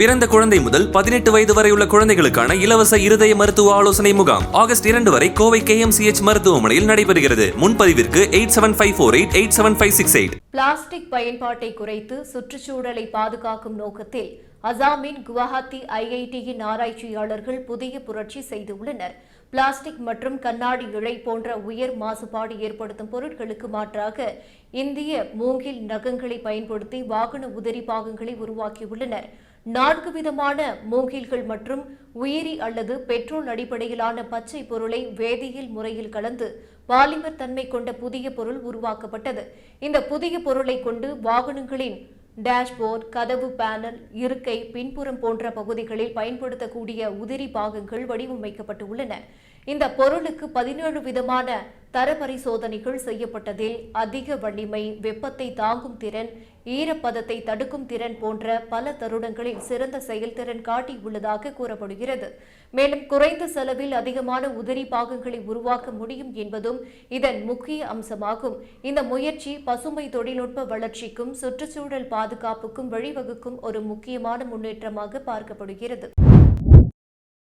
பிறந்த குழந்தை முதல் 18 வயது வரை உள்ள குழந்தைகளுக்கான இலவச இருதய மருத்துவ ஆலோசனை முகாம் ஆகஸ்ட் 2 வரை கோவை KMCH மருத்துவமனையில் நடைபெறுகிறது. முன்பதிவிற்கு 8754887568. பிளாஸ்டிக் பயன்பாட்டை குறைத்து சுற்றுச்சூழலை பாதுகாக்கும் நோக்கத்தில் அசாமின் குவஹாத்தி IITயின் ஆராய்ச்சியாளர்கள் புதிய புரட்சி செய்துள்ளனர். பிளாஸ்டிக் மற்றும் கண்ணாடி இழை போன்ற உயர் மாசுபாடு ஏற்படுத்தும் பொருட்களுக்கு மாற்றாக இந்திய மூங்கில் நகங்களை பயன்படுத்தி வாகன உதிரி பாகங்களை உருவாக்கியுள்ளனர். 4 விதமான மூங்கில்கள் மற்றும் உயிரி அல்லது பெட்ரோல் அடிப்படையிலான பச்சை பொருளை வேதியியல் முறையில் கலந்து பாலிமர் தன்மை கொண்ட புதிய பொருள் உருவாக்கப்பட்டது. இந்த புதிய பொருளை கொண்டு வாகனங்களின் டேஷ்போர்ட், கதவு பேனல், இருக்கை, பின்புறம் போன்ற பகுதிகளில் பயன்படுத்தக்கூடிய உதிரி பாகங்கள் வடிவமைக்கப்பட்டுள்ளன. இந்த பொருளுக்கு 17 விதமான தர பரிசோதனைகள் செய்யப்பட்டதில் அதிக வலிமை, வெப்பத்தை தாங்கும் திறன், ஈரப்பதத்தை தடுக்கும் திறன் போன்ற பல தருணங்களில் சிறந்த செயல்திறன் காட்டியுள்ளதாக கூறப்படுகிறது. மேலும் குறைந்த செலவில் அதிகமான உதிரி பாகங்களை உருவாக்க முடியும் என்பதும் இதன் முக்கிய அம்சமாகும். இந்த முயற்சி பசுமை தொழில்நுட்ப வளர்ச்சிக்கும் சுற்றுச்சூழல் பாதுகாப்புக்கும் வழிவகுக்கும் ஒரு முக்கியமான முன்னேற்றமாக பார்க்கப்படுகிறது.